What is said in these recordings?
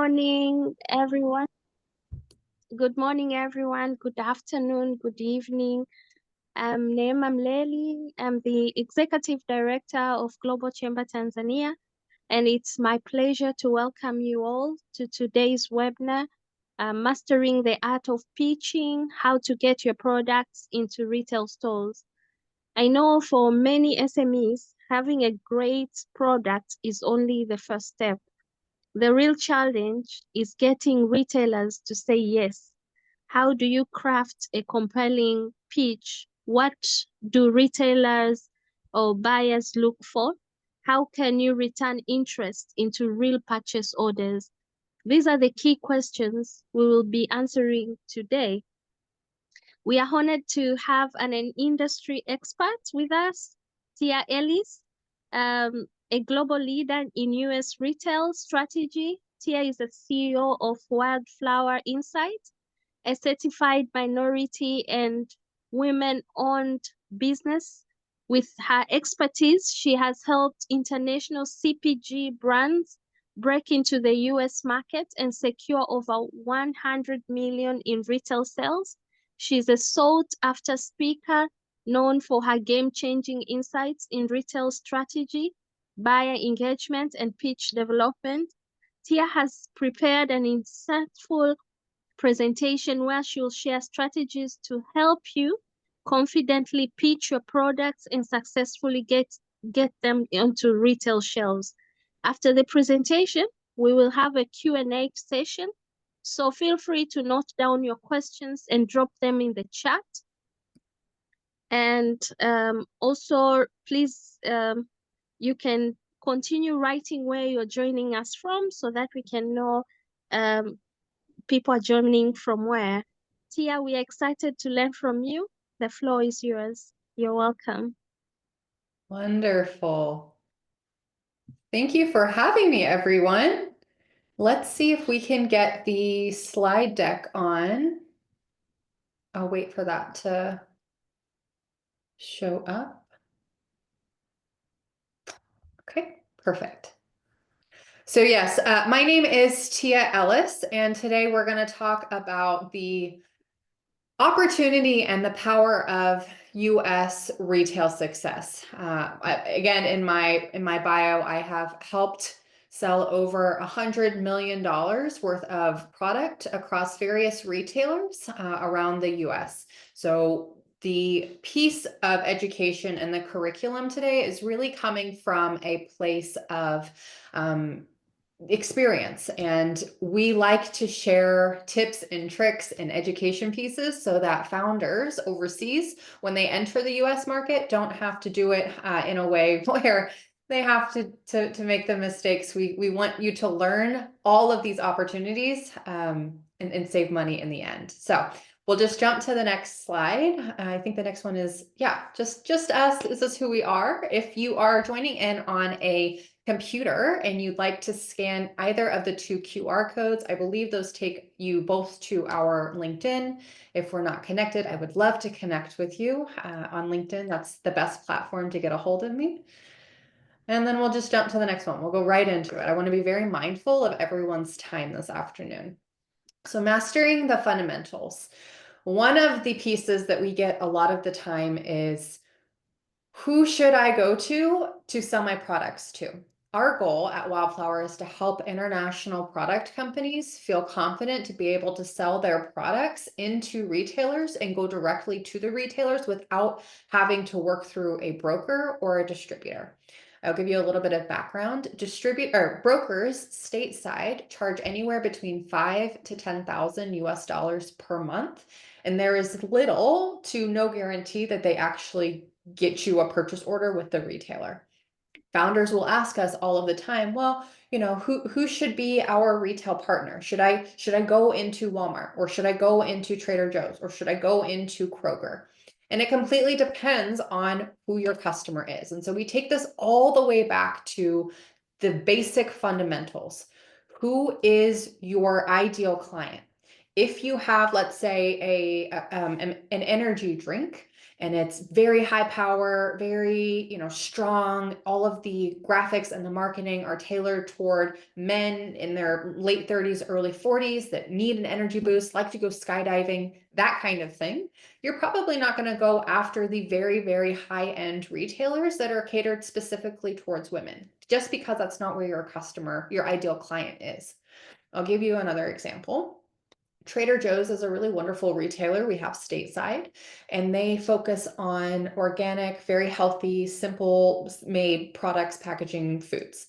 morning, everyone. Good morning, everyone. Good afternoon, good evening. I'm Neema and Nancy. I'm the Executive Director of Global Chamber Tanzania, and it's my pleasure to welcome you all to today's webinar, Mastering the Art of Pitching, How to Get Your Products into Retail Stores. I know for many SMEs, having a great product is only the first step. The real challenge is getting retailers to say yes. How do you craft a compelling pitch? What do retailers or buyers look for? How can you return interest into real purchase orders? These are the key questions we will be answering today. We are honored to have an industry expert with us, Tia Ellis, a global leader in US retail strategy. Tia is the CEO of Wildflower Insight, a certified minority and women-owned business. With her expertise, she has helped international CPG brands break into the US market and secure over 100 million in retail sales. She's a sought-after speaker known for her game-changing insights in retail strategy, buyer engagement, and pitch development. Tia has prepared an insightful presentation where she'll share strategies to help you confidently pitch your products and successfully get them onto retail shelves. After the presentation, we will have a Q&A session. So feel free to note down your questions and drop them in the chat. And also, please, you can continue writing where you're joining us from so that we can know people are joining from where. Tia, we are excited to learn from you. The floor is yours. You're welcome. Wonderful. Thank you for having me, everyone. Let's see if we can get the slide deck on. I'll wait for that to show up. Okay, perfect. So yes, my name is Tia Ellis, and today we're going to talk about the opportunity and the power of US retail success. Again, in my bio, I have helped sell over $100 million worth of product across various retailers around the US. So the piece of education and the curriculum today is really coming from a place of experience, and we like to share tips and tricks and education pieces so that founders overseas, when they enter the US market, don't have to do it in a way where they have to make the mistakes. We want you to learn all of these opportunities and save money in the end. So we'll just jump to the next slide. I think the next one is, yeah, just us. This is who we are. If you are joining in on a computer and you'd like to scan either of the two QR codes, I believe those take you both to our LinkedIn. If we're not connected, I would love to connect with you on LinkedIn. That's the best platform to get a hold of me. And then we'll just jump to the next one. We'll go right into it. I want to be very mindful of everyone's time this afternoon. So mastering the fundamentals. One of the pieces that we get a lot of the time is, who should I go to sell my products to? Our goal at Wildflower is to help international product companies feel confident to be able to sell their products into retailers and go directly to the retailers without having to work through a broker or a distributor. I'll give you a little bit of background. Brokers stateside charge anywhere between $5,000 to $10,000 US per month, and there is little to no guarantee that they actually get you a purchase order with the retailer. Founders will ask us all of the time, well, you know, who should be our retail partner? Should I go into Walmart, or should I go into Trader Joe's, or should I go into Kroger? And it completely depends on who your customer is. And so we take this all the way back to the basic fundamentals. Who is your ideal client? If you have, let's say, an energy drink, and it's very high power, very, strong. All of the graphics and the marketing are tailored toward men in their late 30s, early 40s that need an energy boost, like to go skydiving, that kind of thing. You're probably not going to go after the very, very high-end retailers that are catered specifically towards women, just because that's not where your customer, your ideal client is. I'll give you another example. Trader Joe's is a really wonderful retailer we have stateside, and they focus on organic, very healthy, simple made products, packaging foods.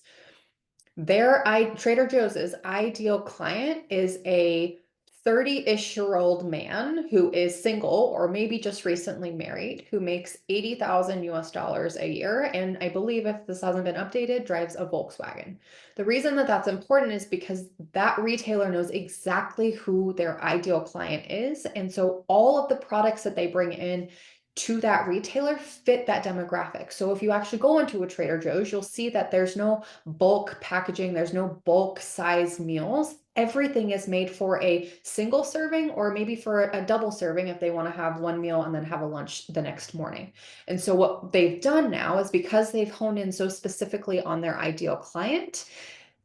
Trader Joe's ideal client is a 30-ish-year-old man who is single or maybe just recently married, who makes 80,000 US dollars a year. And I believe, if this hasn't been updated, drives a Volkswagen. The reason that that's important is because that retailer knows exactly who their ideal client is. And so all of the products that they bring in to that retailer fit that demographic. So if you actually go into a Trader Joe's, you'll see that there's no bulk packaging, there's no bulk size meals. Everything is made for a single serving, or maybe for a double serving if they want to have one meal and then have a lunch the next morning. And so what they've done now is, because they've honed in so specifically on their ideal client,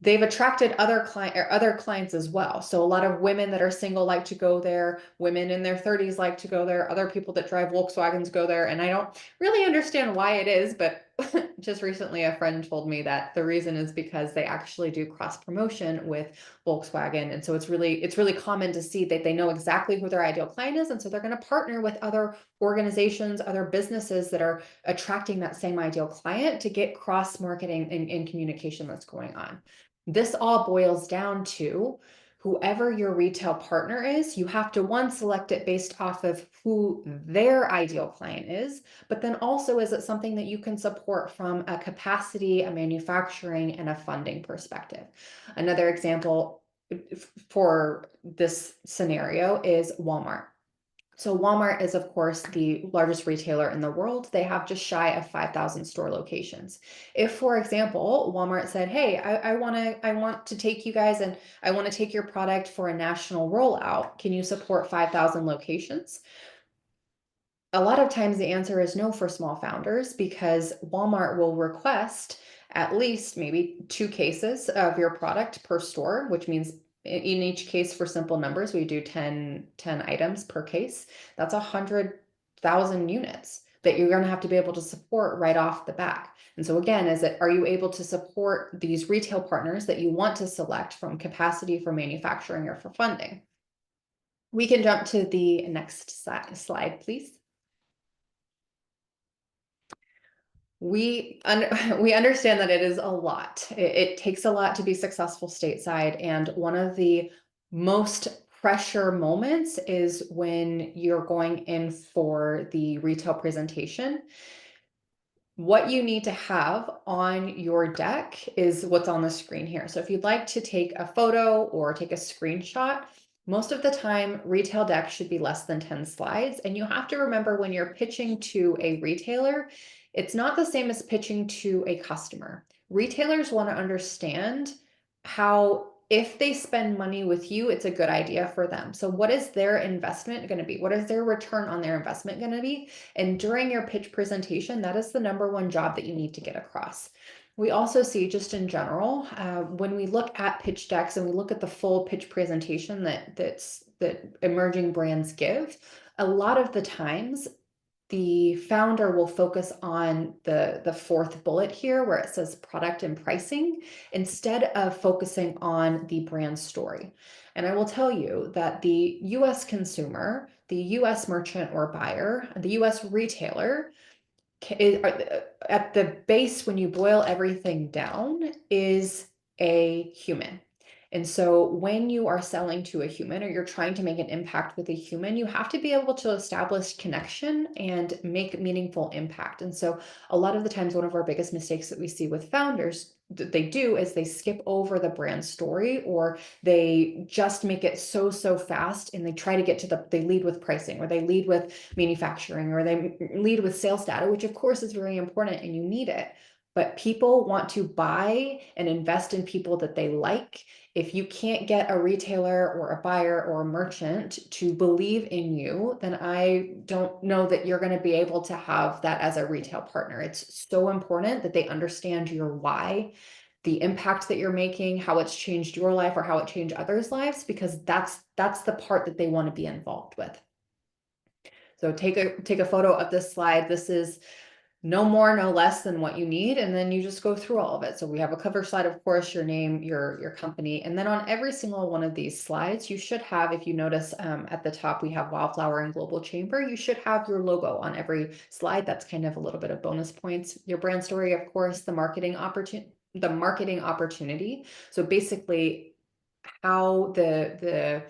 they've attracted other clients as well. So a lot of women that are single like to go there. Women in their 30s like to go there. Other people that drive Volkswagens go there. And I don't really understand why it is, but just recently a friend told me that the reason is because they actually do cross promotion with Volkswagen. And so it's really common to see that they know exactly who their ideal client is. And so they're going to partner with other organizations, other businesses that are attracting that same ideal client to get cross marketing and communication that's going on. This all boils down to, whoever your retail partner is, you have to, one, select it based off of who their ideal client is, but then also, is it something that you can support from a capacity, a manufacturing, and a funding perspective? Another example for this scenario is Walmart. So Walmart is, of course, the largest retailer in the world. They have just shy of 5,000 store locations. If, for example, Walmart said, hey, I want to take you guys, and I want to take your product for a national rollout, can you support 5,000 locations? A lot of times the answer is no for small founders, because Walmart will request at least maybe 2 cases of your product per store, which means in each case, for simple numbers, we do 10 items per case. That's 100,000 units that you're going to have to be able to support right off the bat. And so again, are you able to support these retail partners that you want to select from capacity, for manufacturing, or for funding? We can jump to the next slide, please. We understand that it is a lot. It takes a lot to be successful stateside. And one of the most pressure moments is when you're going in for the retail presentation. What you need to have on your deck is what's on the screen here. So if you'd like to take a photo or take a screenshot, most of the time retail deck should be less than 10 slides. And you have to remember, when you're pitching to a retailer, it's not the same as pitching to a customer. Retailers want to understand how, if they spend money with you, it's a good idea for them. So what is their investment going to be? What is their return on their investment going to be? And during your pitch presentation, that is the #1 job that you need to get across. We also see, just in general, when we look at pitch decks and we look at the full pitch presentation that emerging brands give, a lot of the times the founder will focus on the 4th bullet here, where it says product and pricing, instead of focusing on the brand story. And I will tell you that the US consumer, the US merchant or buyer, the US retailer, at the base, when you boil everything down, is a human. And so when you are selling to a human, or you're trying to make an impact with a human, you have to be able to establish connection and make meaningful impact. And so a lot of the times, one of our biggest mistakes that we see with founders that they do is they skip over the brand story, or they just make it so fast, and they try to get to they lead with pricing, or they lead with manufacturing, or they lead with sales data, which of course is very important and you need it. But people want to buy and invest in people that they like If you can't get a retailer or a buyer or a merchant to believe in you, then I don't know that you're going to be able to have that as a retail partner. It's so important that they understand your why, the impact that you're making, how it's changed your life or how it changed others' lives, because that's the part that they want to be involved with. So take a photo of this slide. This is no more, no less than what you need. And then you just go through all of it. So we have a cover slide, of course, your name, your company. And then on every single one of these slides, you should have, if you notice at the top, we have Wildflower and Global Chamber. You should have your logo on every slide. That's kind of a little bit of bonus points. Your brand story, of course, the marketing opportunity. So basically how the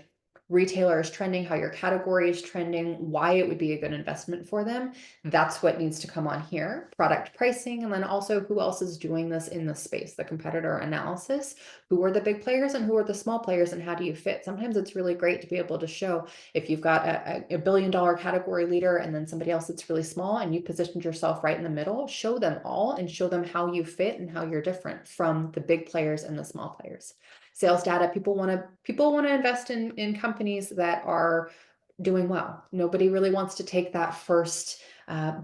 retailer is trending, how your category is trending, why it would be a good investment for them. That's what needs to come on here. Product pricing, and then also who else is doing this in the space, the competitor analysis, who are the big players and who are the small players and how do you fit? Sometimes it's really great to be able to show if you've got a $1 billion category leader and then somebody else that's really small and you positioned yourself right in the middle, show them all and show them how you fit and how you're different from the big players and the small players. Sales data, people want to invest in companies that are doing well. Nobody really wants to take that first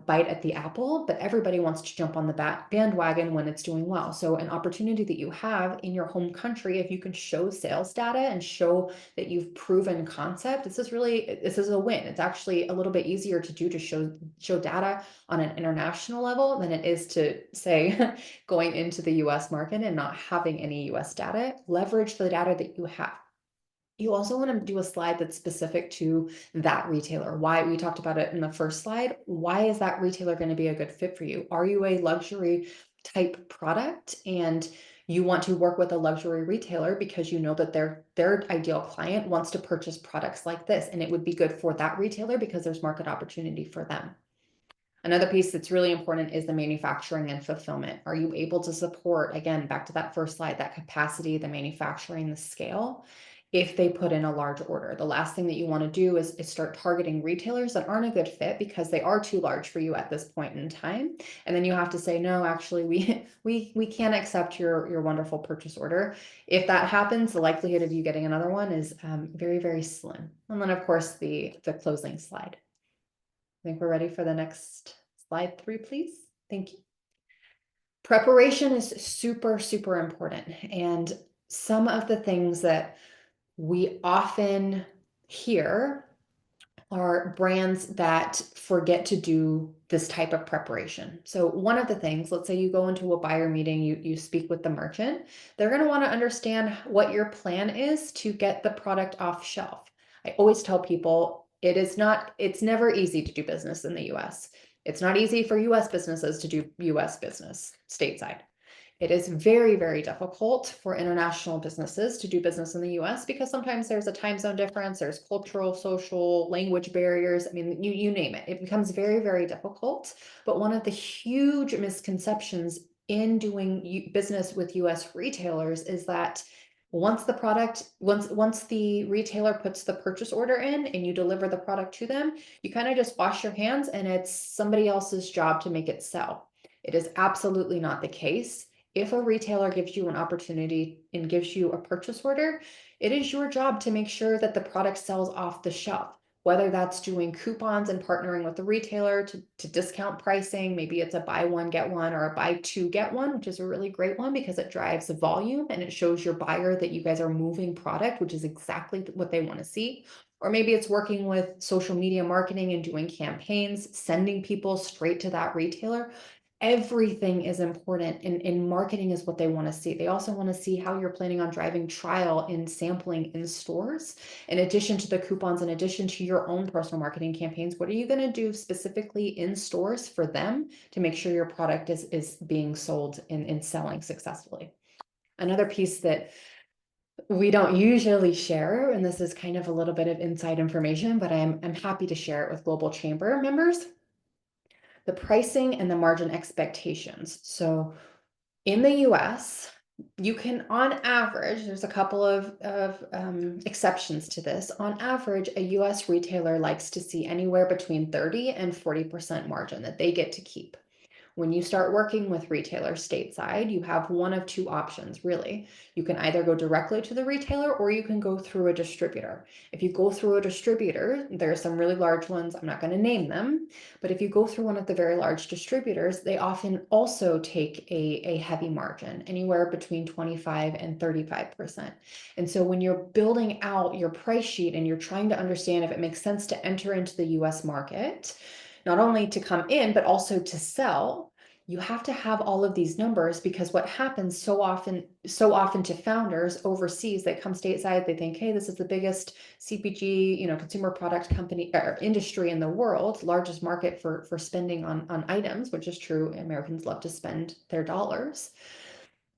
bite at the apple, but everybody wants to jump on the bandwagon when it's doing well. So an opportunity that you have in your home country, if you can show sales data and show that you've proven concept, this is a win. It's actually a little bit easier to do, to show data on an international level than it is to say going into the US market and not having any US data. Leverage the data that you have. You also want to do a slide that's specific to that retailer. Why? We talked about it in the first slide. Why is that retailer going to be a good fit for you? Are you a luxury type product and you want to work with a luxury retailer because you know that their ideal client wants to purchase products like this, and it would be good for that retailer because there's market opportunity for them. Another piece that's really important is the manufacturing and fulfillment. Are you able to support, again, back to that first slide, that capacity, the manufacturing, the scale, if they put in a large order? The last thing that you want to do is start targeting retailers that aren't a good fit because they are too large for you at this point in time. And then you have to say, no, actually, we can't accept your wonderful purchase order. If that happens, the likelihood of you getting another one is very, very slim. And then, of course, the closing slide. I think we're ready for the next slide 3, please. Thank you. Preparation is super, super important. And some of the things that we often hear are brands that forget to do this type of preparation. So one of the things, let's say you go into a buyer meeting, you speak with the merchant, they're going to want to understand what your plan is to get the product off shelf. I always tell people it's never easy to do business in the US. It's not easy for US businesses to do US business stateside. It is very, very difficult for international businesses to do business in the US because sometimes there's a time zone difference, there's cultural, social, language barriers. I mean, you name it. It becomes very, very difficult. But one of the huge misconceptions in doing business with US retailers is that once the retailer puts the purchase order in and you deliver the product to them, you kind of just wash your hands and it's somebody else's job to make it sell. It is absolutely not the case. If a retailer gives you an opportunity and gives you a purchase order, it is your job to make sure that the product sells off the shelf, whether that's doing coupons and partnering with the retailer to discount pricing. Maybe it's a buy one, get one, or a buy two, get one, which is a really great one because it drives volume and it shows your buyer that you guys are moving product, which is exactly what they want to see. Or maybe it's working with social media marketing and doing campaigns, sending people straight to that retailer. Everything is important, and marketing is what they want to see. They also want to see how you're planning on driving trial and sampling in stores. In addition to the coupons, in addition to your own personal marketing campaigns, what are you going to do specifically in stores for them to make sure your product is being sold and selling successfully? Another piece that we don't usually share, and this is kind of a little bit of inside information, but I'm happy to share it with Global Chamber members. The pricing and the margin expectations. So in the US, you can, on average, there's a couple of exceptions to this. On average, a US retailer likes to see anywhere between 30 and 40% margin that they get to keep. When you start working with retailers stateside, you have one of two options, really. You can either go directly to the retailer or you can go through a distributor. If you go through a distributor, there are some really large ones, I'm not going to name them, but if you go through one of the very large distributors, they often also take a heavy margin, anywhere between 25 and 35%. And so when you're building out your price sheet and you're trying to understand if it makes sense to enter into the US market, not only to come in, but also to sell, you have to have all of these numbers, because what happens so often to founders overseas, they come stateside, they think, hey, this is the biggest CPG, consumer product company or industry in the world, largest market for spending on items, which is true. Americans love to spend their dollars.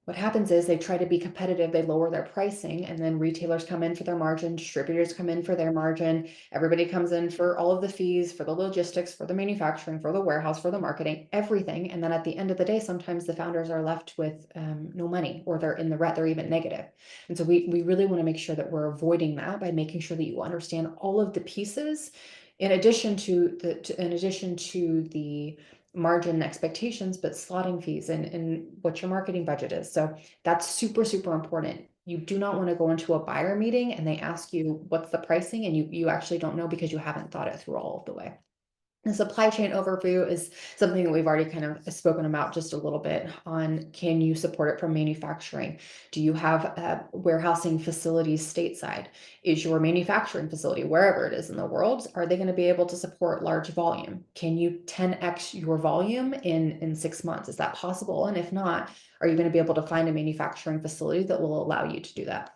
What happens is they try to be competitive, they lower their pricing, and then retailers come in for their margin, distributors come in for their margin, everybody comes in for all of the fees, for the logistics, for the manufacturing, for the warehouse, for the marketing, everything. And then at the end of the day, sometimes the founders are left with no money, or they're in the red, they're even negative. And so we really want to make sure that we're avoiding that by making sure that you understand all of the pieces, in addition to the margin expectations, but slotting fees and what your marketing budget is. So that's super, super important. You do not want to go into a buyer meeting and they ask you what's the pricing, and you actually don't know because you haven't thought it through all of the way. The supply chain overview is something that we've already kind of spoken about just a little bit on. Can you support it from manufacturing? Do you have warehousing facilities stateside? Is your manufacturing facility, wherever it is in the world, are they going to be able to support large volume? Can you 10x your volume in 6 months? Is that possible? And if not, are you going to be able to find a manufacturing facility that will allow you to do that?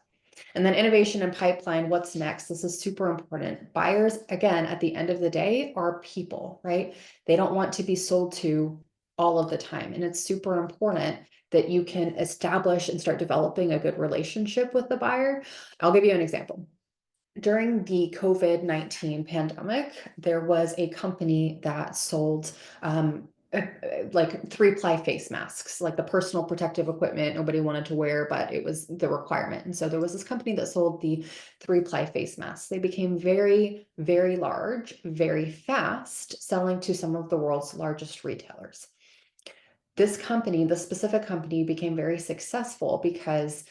And then innovation and pipeline, what's next? This is super important. Buyers, again, at the end of the day, are people, right? They don't want to be sold to all of the time. And it's super important that you can establish and start developing a good relationship with the buyer. I'll give you an example. During the COVID-19 pandemic, there was a company that sold like 3-ply face masks, like the personal protective equipment nobody wanted to wear, but it was the requirement. And so there was this company that sold the 3-ply face masks. They became very, very large, very fast, selling to some of the world's largest retailers. This specific company, became very successful because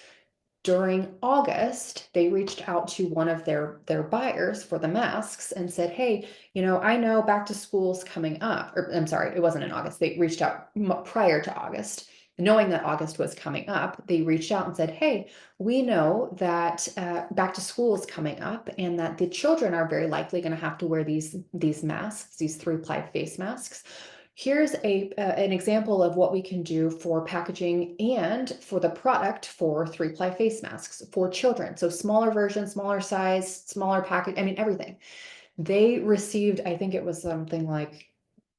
during August, they reached out to one of their buyers for the masks and said, hey, I know back to school's coming up, or I'm sorry, it wasn't in August. They reached out prior to August, knowing that August was coming up. They reached out and said, hey, we know that back to school is coming up and that the children are very likely going to have to wear these masks, these 3-ply face masks. Here's an example of what we can do for packaging and for the product for 3-ply face masks for children. So smaller version, smaller size, smaller package, everything. They received, I think it was something like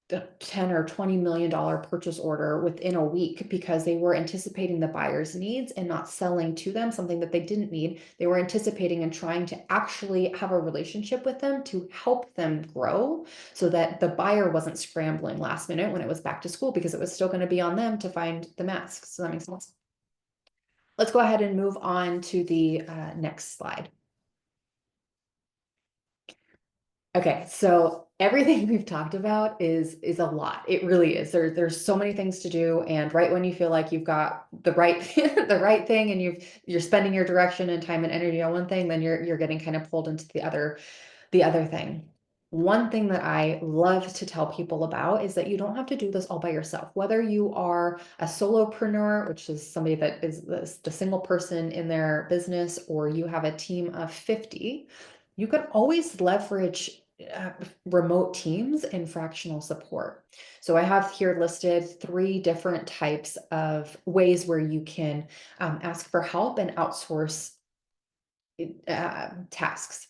the $10 or $20 million purchase order within a week, because they were anticipating the buyer's needs and not selling to them something that they didn't need. They were anticipating and trying to actually have a relationship with them to help them grow, so that the buyer wasn't scrambling last minute when it was back to school, because it was still going to be on them to find the masks. So that makes sense. Let's go ahead and move on to the next slide. Okay, so everything we've talked about is a lot. It really is. There's so many things to do, and right when you feel like you've got the right the right thing, and you're spending your direction and time and energy on one thing, then you're getting kind of pulled into the other thing. One thing that I love to tell people about is that you don't have to do this all by yourself. Whether you are a solopreneur, which is somebody that is the single person in their business, or you have a team of 50, you can always leverage remote teams and fractional support. So I have here listed 3 different types of ways where you can ask for help and outsource tasks.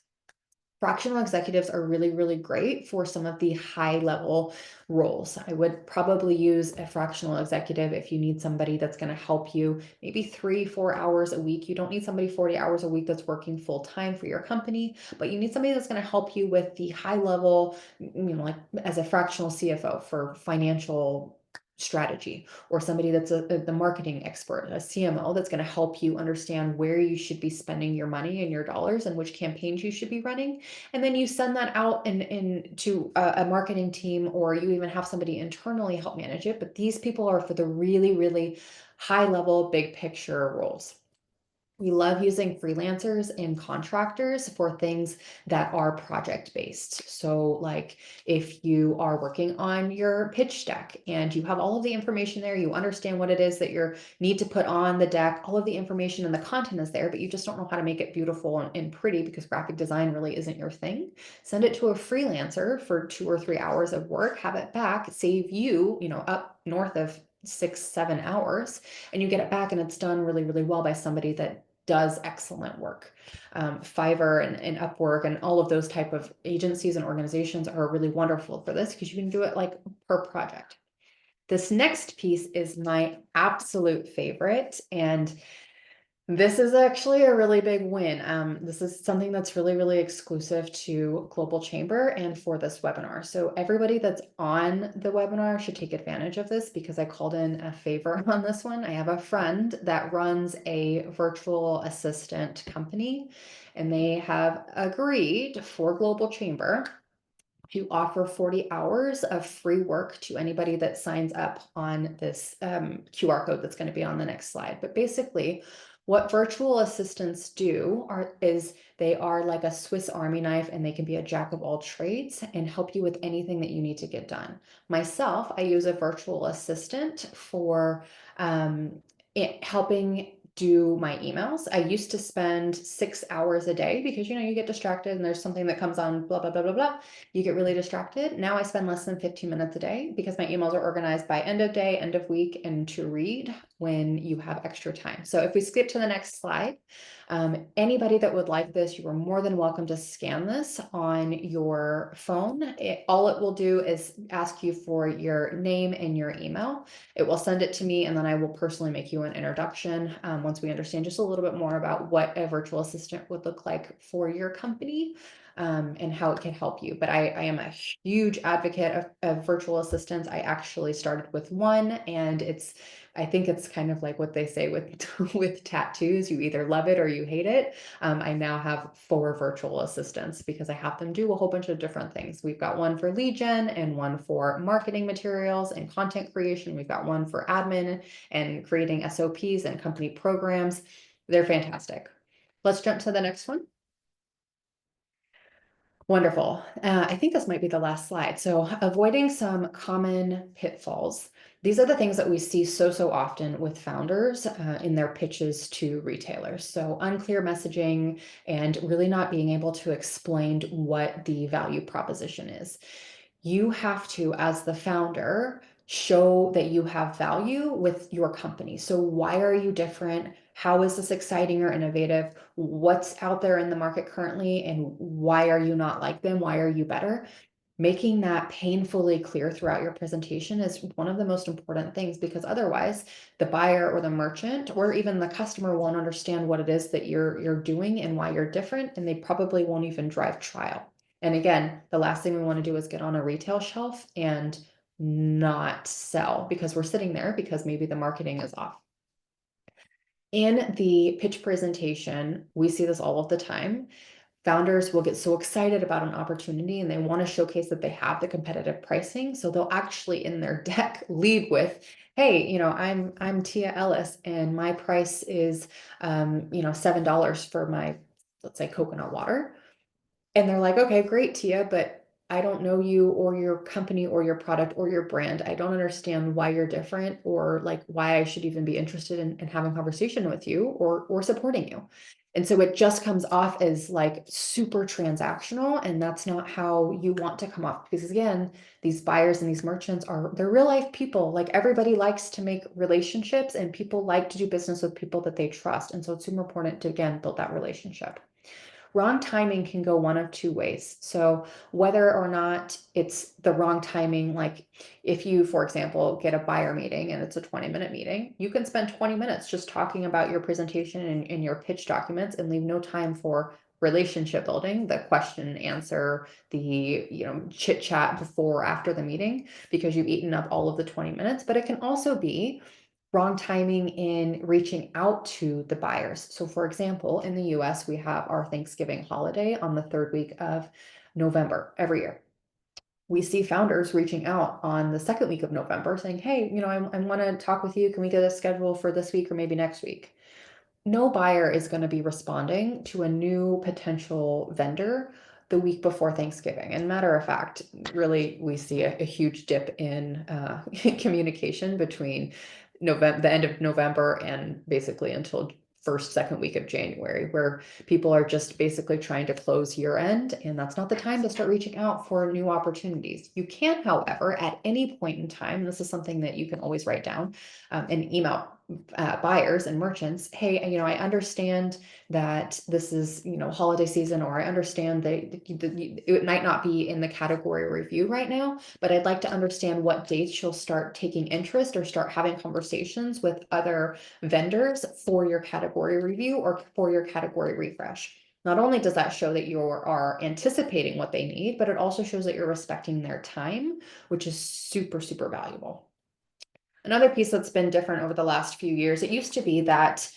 Fractional executives are really, really great for some of the high level roles. I would probably use a fractional executive if you need somebody that's going to help you maybe 3-4 hours a week. You don't need somebody 40 hours a week that's working full time for your company, but you need somebody that's going to help you with the high level, like as a fractional CFO for financial strategy, or somebody that's the marketing expert, a CMO that's going to help you understand where you should be spending your money and your dollars and which campaigns you should be running. And then you send that out to a marketing team, or you even have somebody internally help manage it. But these people are for the really, really high level, big picture roles. We love using freelancers and contractors for things that are project based. So like if you are working on your pitch deck and you have all of the information there, you understand what it is that you need to put on the deck, all of the information and the content is there, but you just don't know how to make it beautiful and pretty because graphic design really isn't your thing. Send it to a freelancer for 2 or 3 hours of work, have it back, save you, up north of 6-7 hours, and you get it back and it's done really, really well by somebody that does excellent work. Fiverr and Upwork and all of those type of agencies and organizations are really wonderful for this because you can do it like per project. This next piece is my absolute favorite, and this is actually a really big win. This is something that's really, really exclusive to Global Chamber and for this webinar. So everybody that's on the webinar should take advantage of this because I called in a favor on this one. I have a friend that runs a virtual assistant company, and they have agreed for Global Chamber to offer 40 hours of free work to anybody that signs up on this QR code that's going to be on the next slide. But basically, what virtual assistants do is they are like a Swiss Army knife, and they can be a jack of all trades and help you with anything that you need to get done. Myself, I use a virtual assistant for helping do my emails. I used to spend 6 hours a day because you get distracted and there's something that comes on, blah, blah, blah, blah, blah. You get really distracted. Now I spend less than 15 minutes a day because my emails are organized by end of day, end of week, and to read when you have extra time. So if we skip to the next slide, anybody that would like this, you are more than welcome to scan this on your phone. All it will do is ask you for your name and your email. It will send it to me, and then I will personally make you an introduction once we understand just a little bit more about what a virtual assistant would look like for your company. And how it can help you. But I am a huge advocate of virtual assistants. I actually started with one, and I think it's kind of like what they say with with tattoos, you either love it or you hate it. I now have 4 virtual assistants because I have them do a whole bunch of different things. We've got one for lead gen and one for marketing materials and content creation. We've got one for admin and creating SOPs and company programs. They're fantastic. Let's jump to the next one. Wonderful. I think this might be the last slide. So avoiding some common pitfalls. These are the things that we see so often with founders in their pitches to retailers. So unclear messaging and really not being able to explain what the value proposition is. You have to, as the founder, show that you have value with your company. So why are you different? How is this exciting or innovative? What's out there in the market currently, and why are you not like them? Why are you better? Making that painfully clear throughout your presentation is one of the most important things, because otherwise the buyer or the merchant or even the customer won't understand what it is that you're doing and why you're different, and they probably won't even drive trial. And again, the last thing we want to do is get on a retail shelf and not sell because we're sitting there because maybe the marketing is off. In the pitch presentation, we see this all of the time. Founders will get so excited about an opportunity and they want to showcase that they have the competitive pricing. So they'll actually in their deck lead with, hey, I'm Tia Ellis and my price is, $7 for my, let's say, coconut water. And they're like, okay, great, Tia, but I don't know you or your company or your product or your brand. I don't understand why you're different, or like why I should even be interested in having a conversation with you or supporting you. And so it just comes off as like super transactional, and that's not how you want to come off, because again, these buyers and these merchants they're real life people. Like everybody likes to make relationships, and people like to do business with people that they trust. And so it's super important to, again, build that relationship. Wrong timing can go one of 2 ways. So whether or not it's the wrong timing, like if you, for example, get a buyer meeting and it's a 20-minute meeting, you can spend 20 minutes just talking about your presentation and your pitch documents and leave no time for relationship building, the question and answer, the, chit chat before or after the meeting, because you've eaten up all of the 20 minutes, but it can also be wrong timing in reaching out to the buyers. So for example, in the US, we have our Thanksgiving holiday on the third week of November every year. We see founders reaching out on the second week of November saying, hey, I want to talk with you. Can we get a schedule for this week or maybe next week? No buyer is going to be responding to a new potential vendor the week before Thanksgiving. And matter of fact, really, we see a huge dip in communication between the end of November and basically until first, second week of January, where people are just basically trying to close year end. And that's not the time to start reaching out for new opportunities. You can, however, at any point in time, and this is something that you can always write down and email buyers and merchants, hey, I understand that this is, holiday season, or I understand that it might not be in the category review right now, but I'd like to understand what dates you'll start taking interest or start having conversations with other vendors for your category review or for your category refresh. Not only does that show that you are anticipating what they need, but it also shows that you're respecting their time, which is super, super valuable. Another piece that's been different over the last few years, it used to be that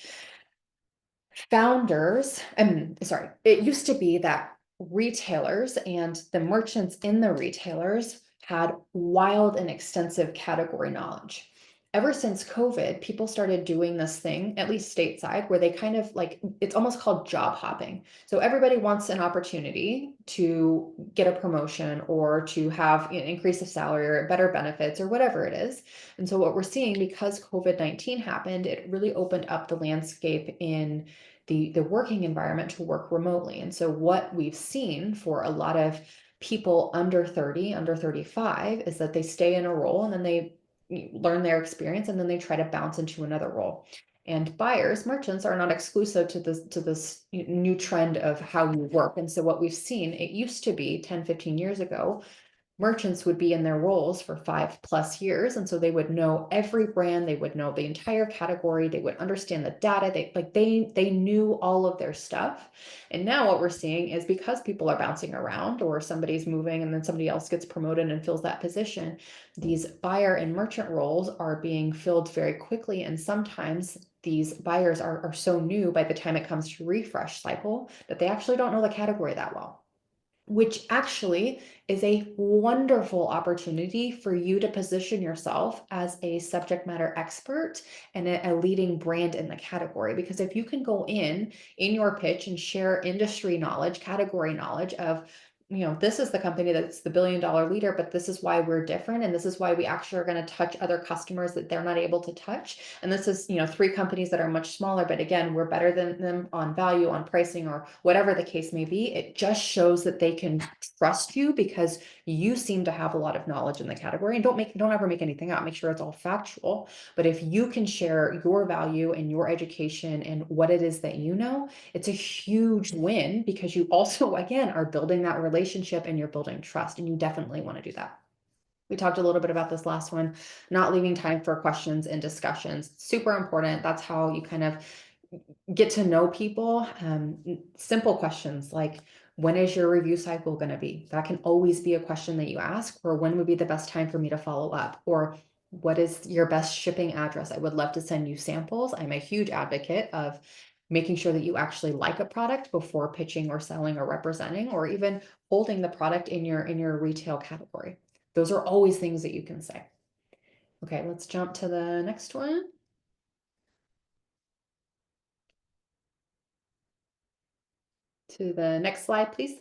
retailers and the merchants in the retailers had wild and extensive category knowledge. Ever since COVID, people started doing this thing, at least stateside, where they kind of it's almost called job hopping. So everybody wants an opportunity to get a promotion or to have an increase of salary or better benefits or whatever it is. And so what we're seeing, because COVID-19 happened, it really opened up the landscape in the working environment to work remotely. And so what we've seen for a lot of people under 30, under 35, is that they stay in a role and then they learn their experience and then they try to bounce into another role. And buyers, merchants are not exclusive to this new trend of how you work. And so what we've seen, it used to be 10, 15 years ago, merchants would be in their roles for 5+ years. And so they would know every brand, they would know the entire category, they would understand the data, they knew all of their stuff. And now what we're seeing is, because people are bouncing around or somebody's moving and then somebody else gets promoted and fills that position, these buyer and merchant roles are being filled very quickly. And sometimes these buyers are so new by the time it comes to refresh cycle that they actually don't know the category that well, which actually is a wonderful opportunity for you to position yourself as a subject matter expert and a leading brand in the category. Because if you can go in your pitch and share industry knowledge, category knowledge of, this is the company that's the billion-dollar leader, but this is why we're different. And this is why we actually are going to touch other customers that they're not able to touch. And this is, 3 companies that are much smaller, but again, we're better than them on value, on pricing, or whatever the case may be. It just shows that they can trust you because you seem to have a lot of knowledge in the category. And don't ever make anything up. Make sure it's all factual. But if you can share your value and your education and what it is that you know, it's a huge win, because you also, again, are building that relationship and you're building trust, and you definitely want to do that. We talked a little bit about this last one, not leaving time for questions and discussions. Super important. That's how you kind of get to know people. Simple questions like, when is your review cycle going to be? That can always be a question that you ask. Or when would be the best time for me to follow up? Or what is your best shipping address? I would love to send you samples. I'm a huge advocate of making sure that you actually like a product before pitching or selling or representing, or even holding the product in your retail category. Those are always things that you can say. Okay, let's jump to the next one. To the next slide, please.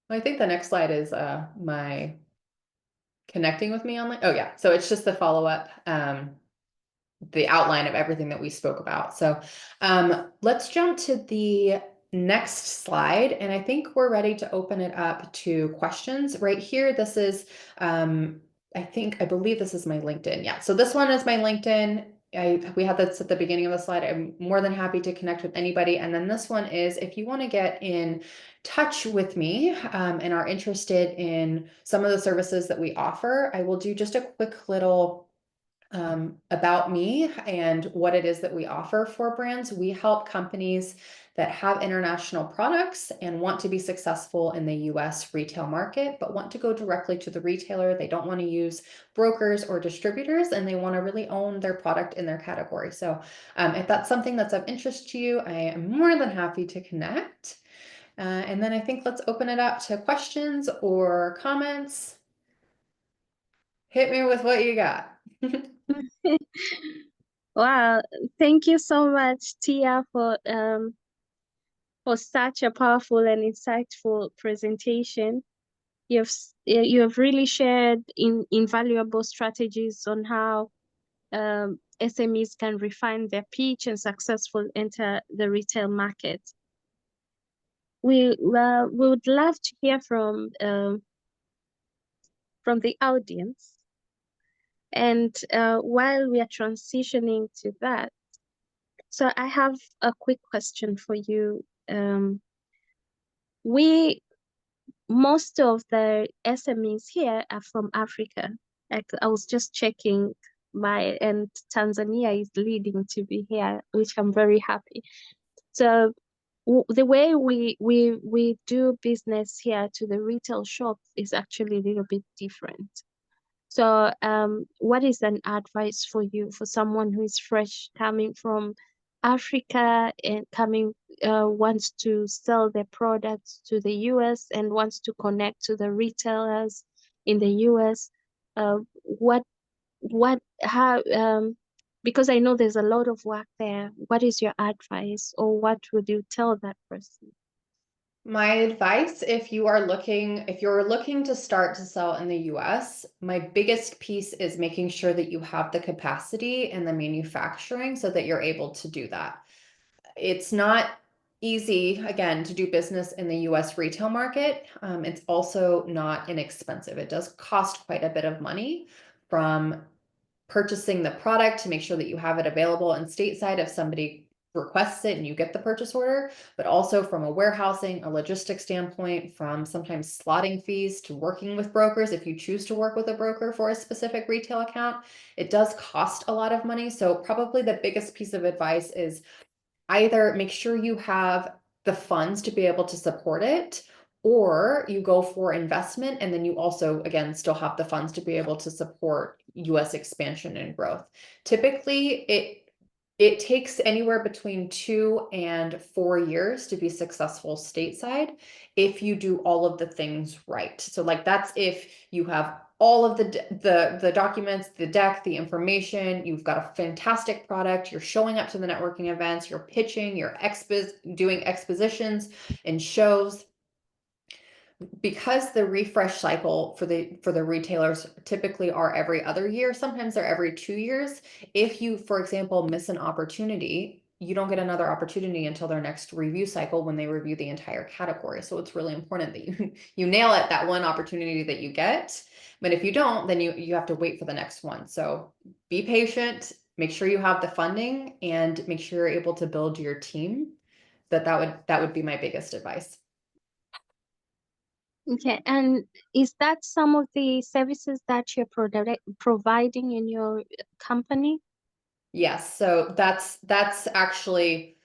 I think the next slide is my connecting with me online. Oh yeah, so it's just the follow-up, the outline of everything that we spoke about. So let's jump to the next slide. And I think we're ready to open it up to questions. Right here, this is, I believe this is my LinkedIn. Yeah, so this one is my LinkedIn. We had this at the beginning of the slide. I'm more than happy to connect with anybody. And then this one is, if you want to get in touch with me and are interested in some of the services that we offer, I will do just a quick little about me and what it is that we offer for brands. We help companies that have international products and want to be successful in the US retail market, but want to go directly to the retailer. They don't want to use brokers or distributors, and they want to really own their product in their category. So if that's something that's of interest to you, I am more than happy to connect. And then I think let's open it up to questions or comments. Hit me with what you got. Wow, thank you so much, Tia, for such a powerful and insightful presentation. You have really shared invaluable strategies on how SMEs can refine their pitch and successfully enter the retail market. We would love to hear from the audience. And while we are transitioning to that, so I have a quick question for you. Most of the SMEs here are from Africa. Like I was just checking and Tanzania is leading to be here, which I'm very happy. So the way we do business here to the retail shops is actually a little bit different. So what is an advice for you for someone who is fresh coming from Africa and wants to sell their products to the US and wants to connect to the retailers in the US? Because I know there's a lot of work there. What is your advice, or what would you tell that person? My advice, if you're looking to start to sell in the US, my biggest piece is making sure that you have the capacity and the manufacturing so that you're able to do that. It's not easy, again, to do business in the US retail market. It's also not inexpensive. It does cost quite a bit of money from purchasing the product to make sure that you have it available and stateside if somebody requests it and you get the purchase order, but also from a warehousing, a logistics standpoint, from sometimes slotting fees to working with brokers. If you choose to work with a broker for a specific retail account, it does cost a lot of money. So probably the biggest piece of advice is either make sure you have the funds to be able to support it, or you go for investment and then you also, again, still have the funds to be able to support US expansion and growth. Typically, it takes anywhere between 2 and 4 years to be successful stateside if you do all of the things right. So like that's if you have all of the documents, the deck, the information, you've got a fantastic product, you're showing up to the networking events, you're pitching, you're doing expositions and shows. Because the refresh cycle for the retailers typically are every other year, sometimes they're every 2 years. If you, for example, miss an opportunity, you don't get another opportunity until their next review cycle when they review the entire category. So it's really important that you nail it that one opportunity that you get. But if you don't, then you have to wait for the next one. So be patient, make sure you have the funding, and make sure you're able to build your team. That would be my biggest advice. Okay, and is that some of the services that you're providing in your company? Yes, so that's actually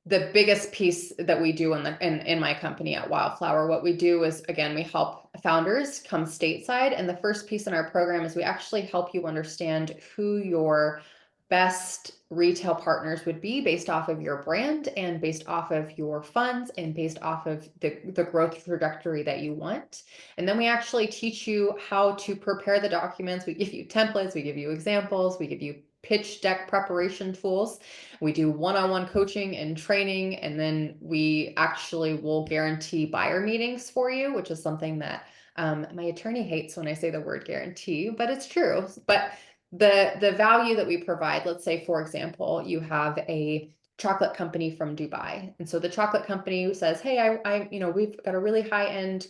the biggest piece that we do in my company at Wildflower. What we do is, again, we help founders come stateside, and the first piece in our program is we actually help you understand who your best retail partners would be based off of your brand and based off of your funds and based off of the growth trajectory that you want. And then we actually teach you how to prepare the documents. We give you templates, we give you examples, we give you pitch deck preparation tools. We do one-on-one coaching and training, and then we actually will guarantee buyer meetings for you, which is something that my attorney hates when I say the word guarantee, but it's true. But the value that we provide, let's say, for example, you have a chocolate company from Dubai. And so the chocolate company says, hey, we've got a really high-end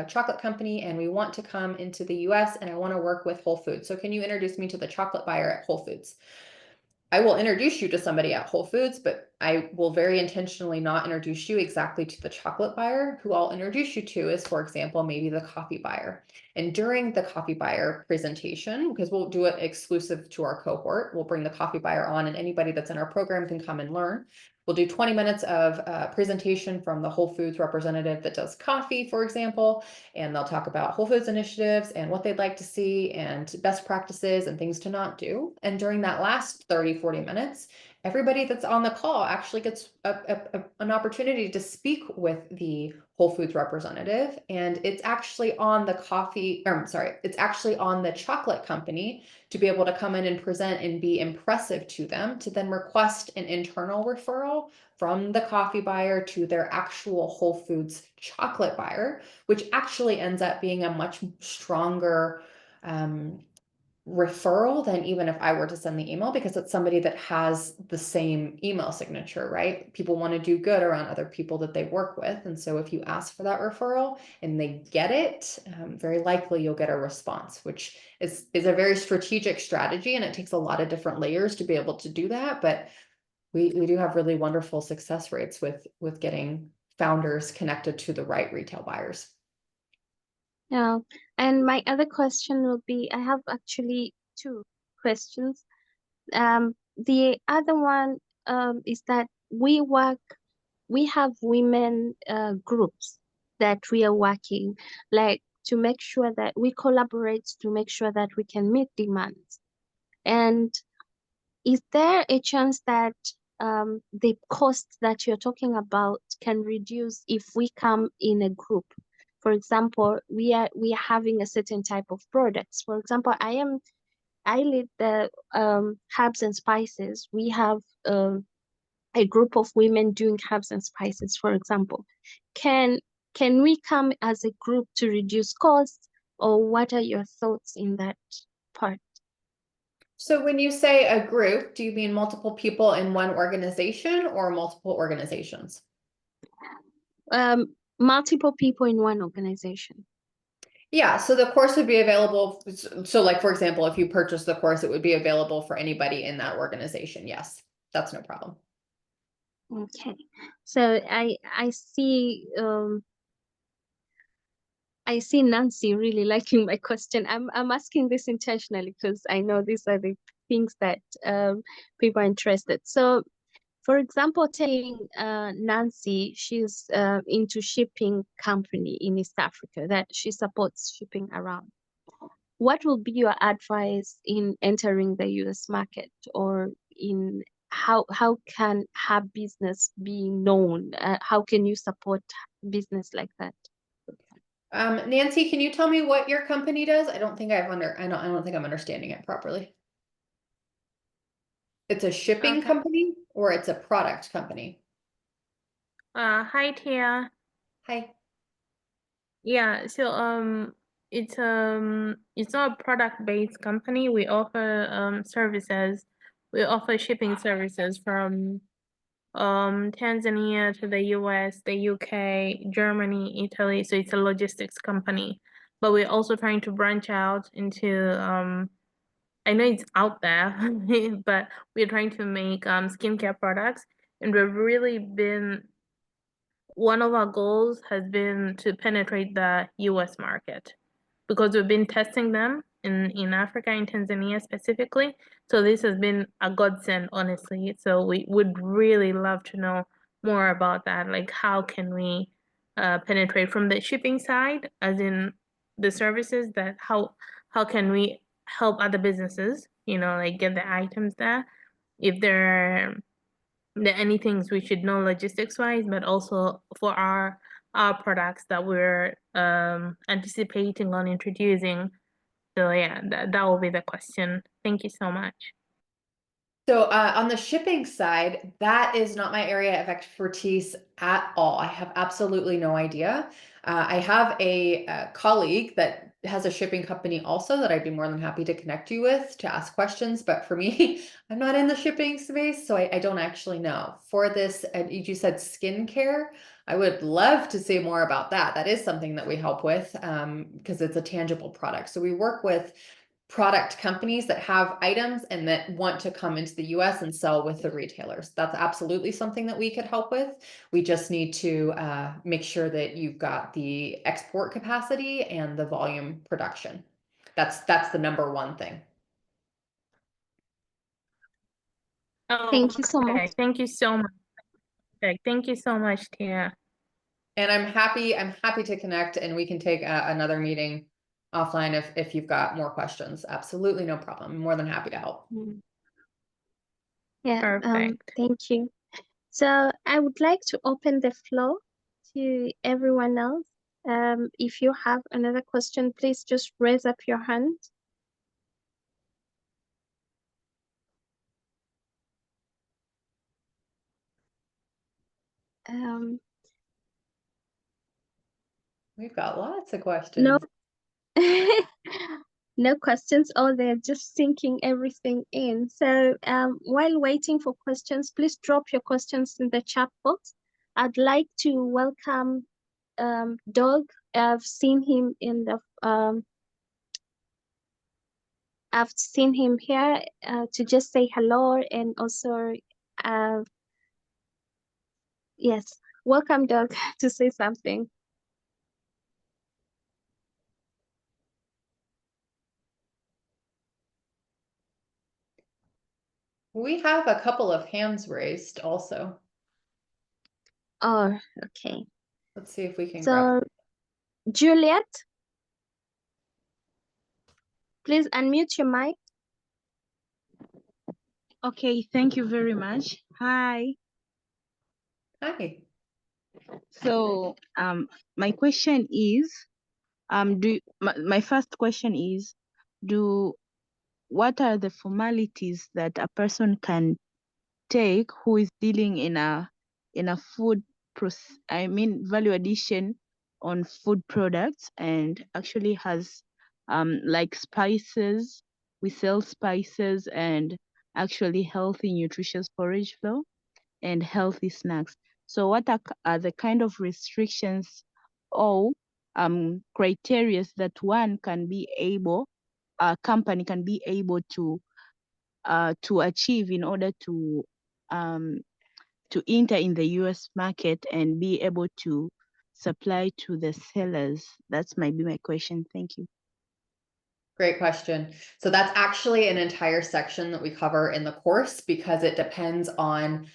chocolate company and we want to come into the US and I want to work with Whole Foods. So can you introduce me to the chocolate buyer at Whole Foods? I will introduce you to somebody at Whole Foods, but I will very intentionally not introduce you exactly to the chocolate buyer. Who I'll introduce you to is, for example, maybe the coffee buyer. And during the coffee buyer presentation, because we'll do it exclusive to our cohort, we'll bring the coffee buyer on, and anybody that's in our program can come and learn. We'll do 20 minutes of presentation from the Whole Foods representative that does coffee, for example, and they'll talk about Whole Foods initiatives and what they'd like to see and best practices and things to not do. And during that last 30, 40 minutes, everybody that's on the call actually gets an opportunity to speak with the Whole Foods representative. And it's actually on the it's actually on the chocolate company to be able to come in and present and be impressive to them, to then request an internal referral from the coffee buyer to their actual Whole Foods chocolate buyer, which actually ends up being a much stronger referral than even if I were to send the email, because it's somebody that has the same email signature, right? People want to do good around other people that they work with. And so if you ask for that referral and they get it, very likely you'll get a response, which is a very strategic strategy. And it takes a lot of different layers to be able to do that. But we do have really wonderful success rates with getting founders connected to the right retail buyers. Yeah. And my other question will be, I have actually two questions. The other one is that we have women groups that we are working, like to make sure that we collaborate to make sure that we can meet demands. And is there a chance that the cost that you're talking about can reduce if we come in a group? For example, we are having a certain type of products. For example, I lead the herbs and spices. We have a group of women doing herbs and spices, for example. Can we come as a group to reduce costs, or what are your thoughts in that part? So when you say a group, do you mean multiple people in one organization or multiple organizations? Multiple people in one organization. Yeah, so the course would be available. So like, for example, if you purchase the course, it would be available for anybody in that organization. Yes, that's no problem. Okay. So I see Nancy really liking my question. I'm asking this intentionally because I know these are the things that people are interested. So for example, taking Nancy, she's into shipping company in East Africa that she supports shipping around. What will be your advice in entering the US market, or in how can her business be known? How can you support business like that? Nancy, can you tell me what your company does? I don't think I don't think I'm understanding it properly. It's a shipping Okay. company or it's a product company? Hi Tia. Hi. Yeah, so it's not a product-based company. We offer services. We offer shipping services from Tanzania to the US, the UK, Germany, Italy. So it's a logistics company. But we're also trying to branch out into I know it's out there, but we're trying to make skincare products, and we've really been one of our goals has been to penetrate the US market because we've been testing them in Africa, in Tanzania specifically. So this has been a godsend, honestly. So we would really love to know more about that. Like, how can we penetrate from the shipping side, as in the services, that how can we help other businesses, like get the items there? If there any things we should know logistics wise, but also for our products that we're anticipating on introducing. So yeah, that will be the question. Thank you so much. So on the shipping side, that is not my area of expertise at all. I have absolutely no idea. I have a colleague that has a shipping company also that I'd be more than happy to connect you with to ask questions. But for me, I'm not in the shipping space, so I don't actually know. For this, you said skincare. I would love to say more about that. That is something that we help with because it's a tangible product. So we work with product companies that have items and that want to come into the US and sell with the retailers. That's absolutely something that we could help with. We just need to make sure that you've got the export capacity and the volume production. That's the number one thing. Thank you so much. Okay, thank you so much. Okay, thank you so much, Tia. And I'm happy to connect, and we can take another meeting offline if you've got more questions. Absolutely no problem. I'm more than happy to help. Yeah, Perfect. thank you. So I would like to open the floor to everyone else. If you have another question, please just raise up your hand. We've got lots of questions. No, no questions. Oh, they're just sinking everything in. So while waiting for questions, please drop your questions in the chat box. I'd like to welcome Doug. I've seen him in the I've seen him here to just say hello, and also yes, welcome Doug to say something. We have a couple of hands raised also. Oh, okay. Let's see if we can grab. So Juliet, please unmute your mic. Okay, thank you very much. Hi. Hi. So my question is, my first question is, what are the formalities that a person can take who is dealing in a food value addition on food products, and actually has like spices? We sell spices and actually healthy nutritious forage flour and healthy snacks. So what are the kind of restrictions or criteria that a company can be able to achieve in order to enter in the US market and be able to supply to the sellers? That's might be my question. Thank you. Great question. So that's actually an entire section that we cover in the course, because it depends on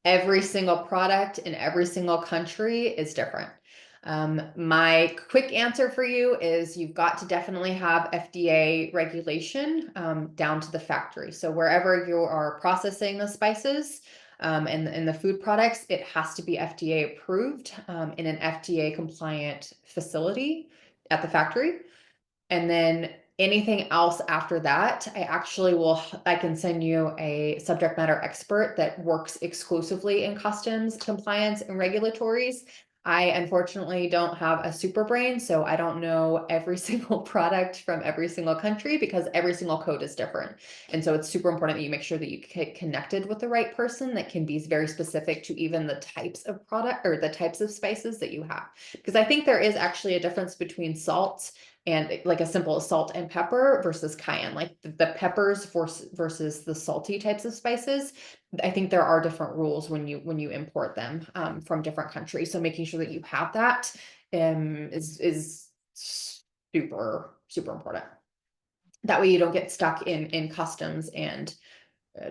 every single product in every single country is different. My quick answer for you is you've got to definitely have FDA regulation down to the factory. So wherever you are processing the spices and the food products, it has to be FDA approved in an FDA compliant facility at the factory. And then anything else after that, I can send you a subject matter expert that works exclusively in customs, compliance, and regulatories. I unfortunately don't have a super brain, so I don't know every single product from every single country, because every single code is different. And so it's super important that you make sure that you get connected with the right person that can be very specific to even the types of product or the types of spices that you have. Because I think there is actually a difference between salt and like a simple salt and pepper versus cayenne, like the peppers versus the salty types of spices. I think there are different rules when you import them from different countries. So making sure that you have that is super important. That way you don't get stuck in customs and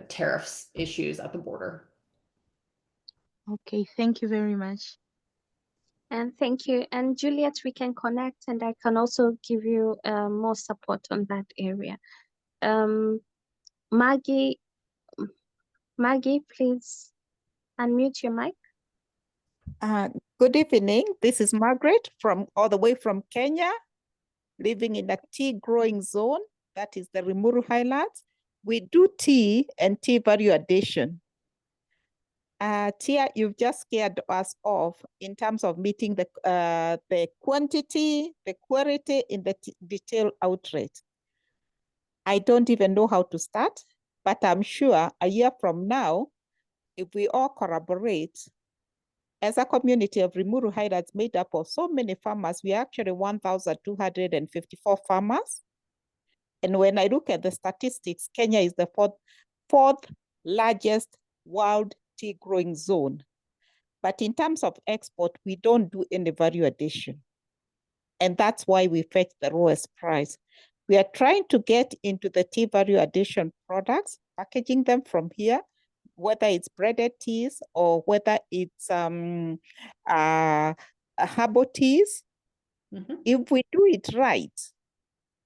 tariffs issues at the border. Okay, thank you very much. And thank you. And Juliet, we can connect, and I can also give you more support on that area. Maggie, please unmute your mic. Good evening. This is Margaret all the way from Kenya, living in a tea growing zone. That is the Limuru Highlands. We do tea and tea value addition. Tia, you've just scared us off in terms of meeting the quantity, the quality in the detail outreach. I don't even know how to start, but I'm sure a year from now, if we all collaborate, as a community of Limuru Highlands made up of so many farmers, we are actually 1,254 farmers. And when I look at the statistics, Kenya is the fourth largest world tea growing zone. But in terms of export, we don't do any value addition. And that's why we fetch the lowest price. We are trying to get into the tea value addition products, packaging them from here, whether it's breaded teas or whether it's herbal teas. If we do it right,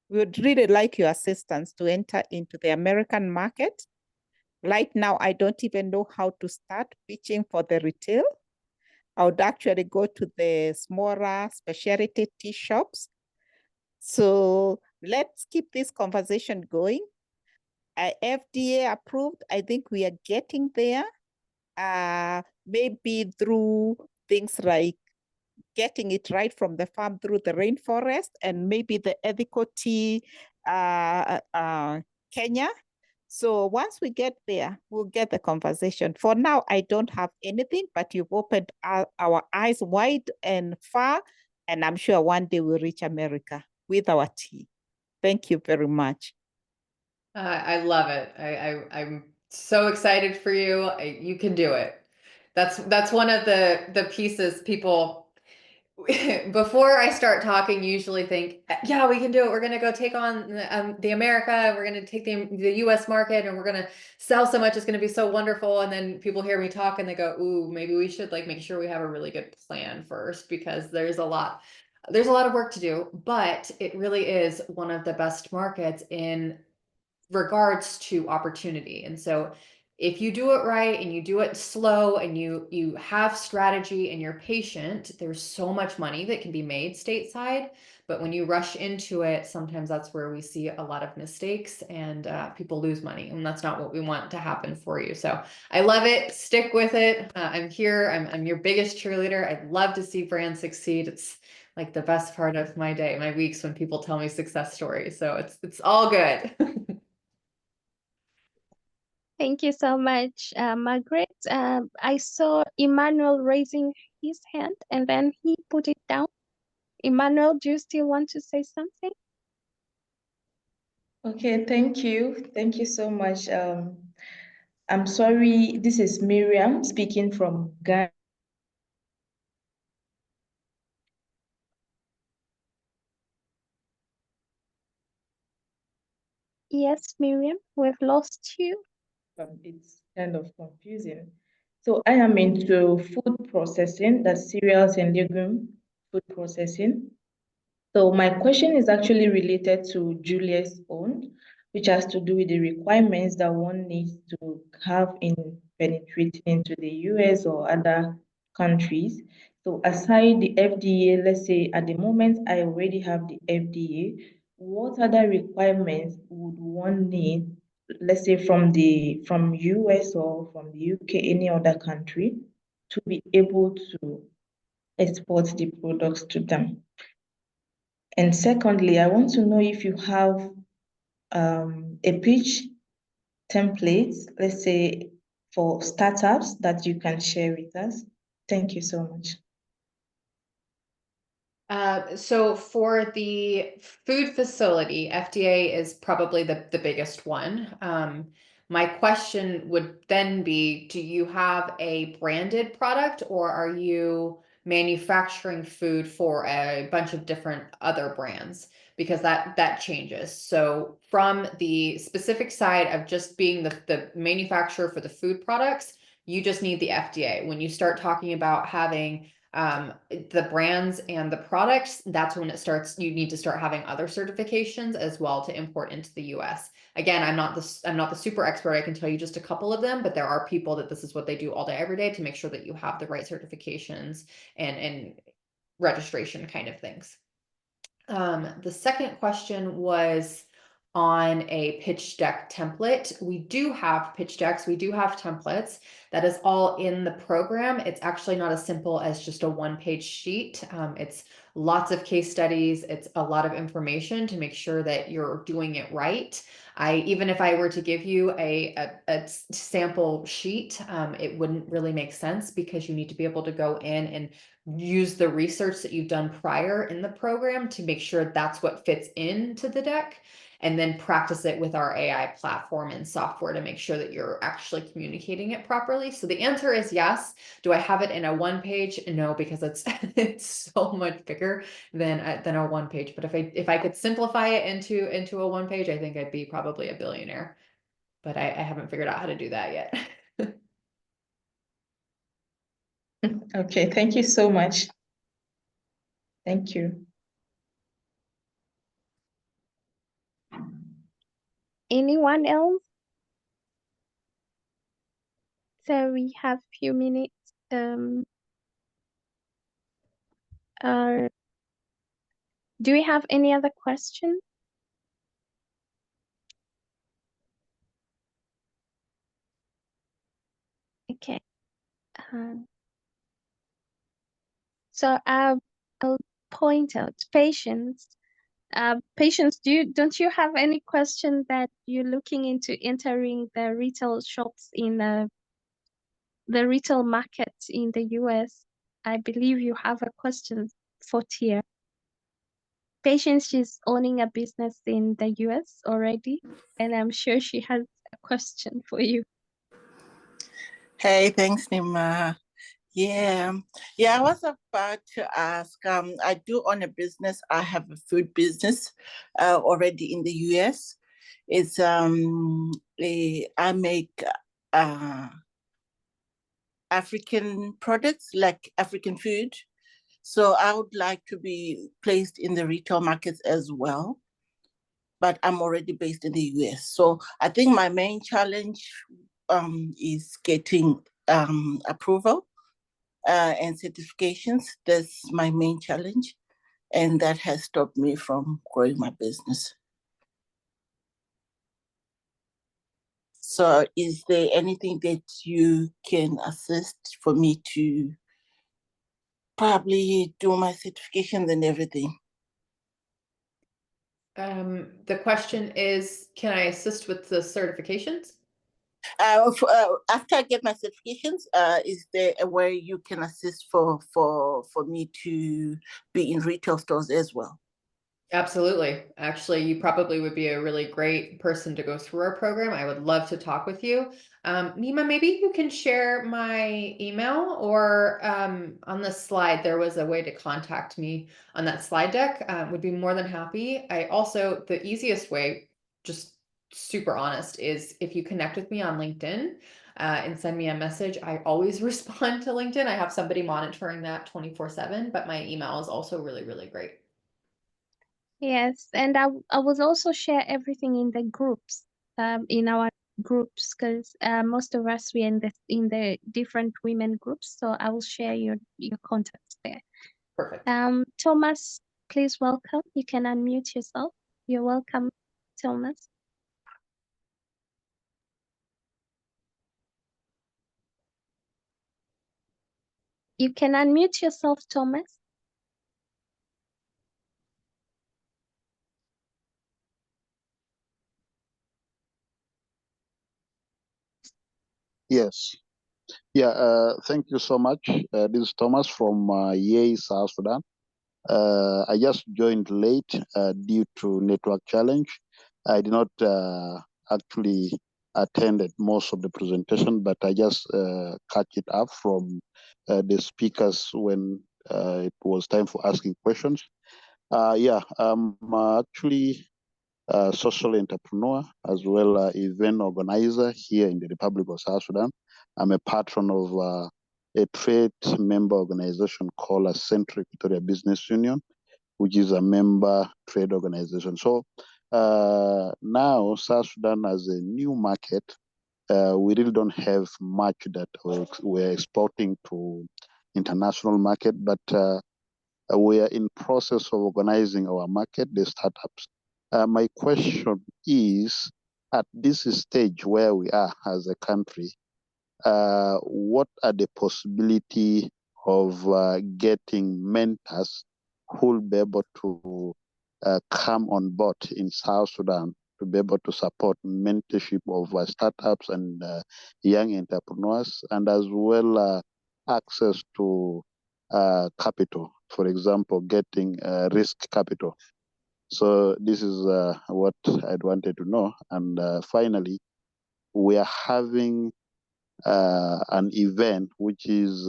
we would really like your assistance to enter into the American market. Right now, I don't even know how to start pitching for the retail. I would actually go to the smaller specialty tea shops. So let's keep this conversation going. FDA approved, I think we are getting there. Maybe through things like getting it right from the farm through the rainforest, and maybe the ethical tea Kenya. So once we get there, we'll get the conversation. For now, I don't have anything, but you've opened our eyes wide and far, and I'm sure one day we'll reach America with our tea. Thank you very much. I love it. I'm so excited for you. You can do it. That's one of the pieces people before I start talking usually think, yeah, we can do it. We're going to go take on the America. We're going to take the US market, and we're going to sell so much. It's going to be so wonderful. And then people hear me talk and they go, ooh, maybe we should like make sure we have a really good plan first, because there's a lot of work to do, but it really is one of the best markets in regards to opportunity. And so if you do it right and you do it slow and you have strategy and you're patient, there's so much money that can be made stateside. But when you rush into it, sometimes that's where we see a lot of mistakes and people lose money. And that's not what we want to happen for you. So I love it. Stick with it. I'm here. I'm your biggest cheerleader. I'd love to see brands succeed. It's like the best part of my day, my weeks, when people tell me success stories. So it's all good. Thank you so much, Margaret. I saw Emmanuel raising his hand and then he put it down. Emmanuel, do you still want to say something? Okay, thank you. Thank you so much. I'm sorry, this is Miriam speaking from Ghana. Yes, Miriam, we've lost you. It's kind of confusing. So I am into food processing, that's cereals and legume food processing. So my question is actually related to Julia's own, which has to do with the requirements that one needs to have in penetrating into the US or other countries. So aside the FDA, let's say at the moment I already have the FDA, what other requirements would one need, let's say from US or from the UK, any other country, to be able to export the products to them? And secondly, I want to know if you have a pitch template, let's say for startups, that you can share with us. Thank you so much. So for the food facility, FDA is probably the biggest one. My question would then be, do you have a branded product, or are you manufacturing food for a bunch of different other brands? Because that changes. So from the specific side of just being the manufacturer for the food products, you just need the FDA. When you start talking about having the brands and the products, that's when it starts, you need to start having other certifications as well to import into the US. Again, I'm not the super expert. I can tell you just a couple of them, but there are people that this is what they do all day, every day, to make sure that you have the right certifications and registration kind of things. The second question was on a pitch deck template. We do have pitch decks. We do have templates. That is all in the program. It's actually not as simple as just a one-page sheet. It's lots of case studies. It's a lot of information to make sure that you're doing it right. Even if I were to give you a sample sheet, it wouldn't really make sense, because you need to be able to go in and use the research that you've done prior in the program to make sure that's what fits into the deck. and then practice it with our AI platform and software to make sure that you're actually communicating it properly. So the answer is yes. Do I have it in a one page? No, because it's so much bigger than a one page. But if I could simplify it into a one page, I think I'd be probably a billionaire. But I haven't figured out how to do that yet. Okay, thank you so much. Thank you. Anyone else? So we have a few minutes. Do we have any other question? Okay. So I'll point out patience. Patience, don't you have any question that you're looking into entering the retail shops in the retail market in the US? I believe you have a question for Tia. Patience, she's owning a business in the US already, and I'm sure she has a question for you. Hey, thanks, Neema. Yeah, I was about to ask, I do own a business. I have a food business already in the US. It's I make African products, like African food. So I would like to be placed in the retail markets as well, but I'm already based in the US. So I think my main challenge is getting approval and certifications. That's my main challenge. And that has stopped me from growing my business. So is there anything that you can assist for me to probably do my certifications and everything? The question is, can I assist with the certifications? After I get my certifications, is there a way you can assist for me to be in retail stores as well? Absolutely. Actually, you probably would be a really great person to go through our program. I would love to talk with you. Neema, maybe you can share my email, or on the slide, there was a way to contact me on that slide deck. Would be more than happy. The easiest way, just super honest, is if you connect with me on LinkedIn and send me a message. I always respond to LinkedIn. I have somebody monitoring that 24/7, but my email is also really, really great. Yes, and I will also share everything in the groups, in our groups, because most of us we are in the different women groups. So I will share your contacts there. Perfect. Thomas, please welcome. You can unmute yourself. You're welcome, Thomas. You can unmute yourself, Thomas. Yes. Yeah, thank you so much. This is Thomas from Yei, South Sudan. I just joined late due to network challenge. I did not actually attended most of the presentation, but I just catch it up from the speakers when it was time for asking questions. I'm actually a social entrepreneur as well as event organizer here in the Republic of South Sudan. I'm a patron of a trade member organization called Central Equatorial Business Union, which is a member trade organization. So now South Sudan has a new market. We really don't have much that we're exporting to international market, but we are in process of organizing our market, the startups. My question is, at this stage where we are as a country, what are the possibility of getting mentors who will be able to come on board in South Sudan to be able to support mentorship of startups and young entrepreneurs, and as well access to capital, for example, getting risk capital. So this is what I'd wanted to know. And finally, we are having an event which is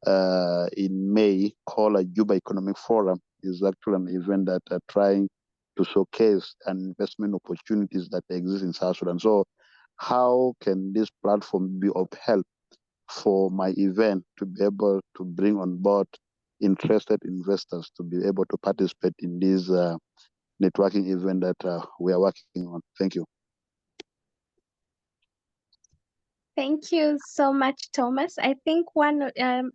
in May called a Juba Economic Forum. Is actually an event that are trying to showcase investment opportunities that exist in South Sudan. So how can this platform be of help for my event to be able to bring on board interested investors to be able to participate in this networking event that we are working on? Thank you. Thank you so much, Thomas. I think one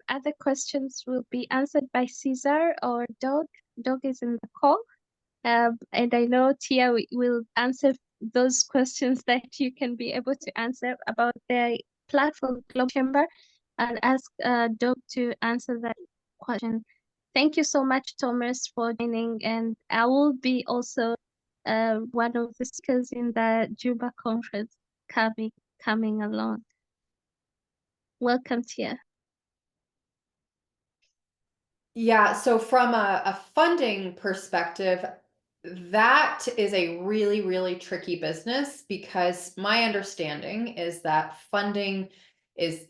other questions will be answered by Caesar or Doug. Doug is in the call. And I know Tia will answer those questions that you can be able to answer about the platform Global Chamber, and ask Doug to answer that question. Thank you so much, Thomas, for joining, and I will be also one of the speakers in the Juba conference coming along. Welcome, Tia. Yeah, so from a funding perspective, that is a really, really tricky business, because my understanding is that funding is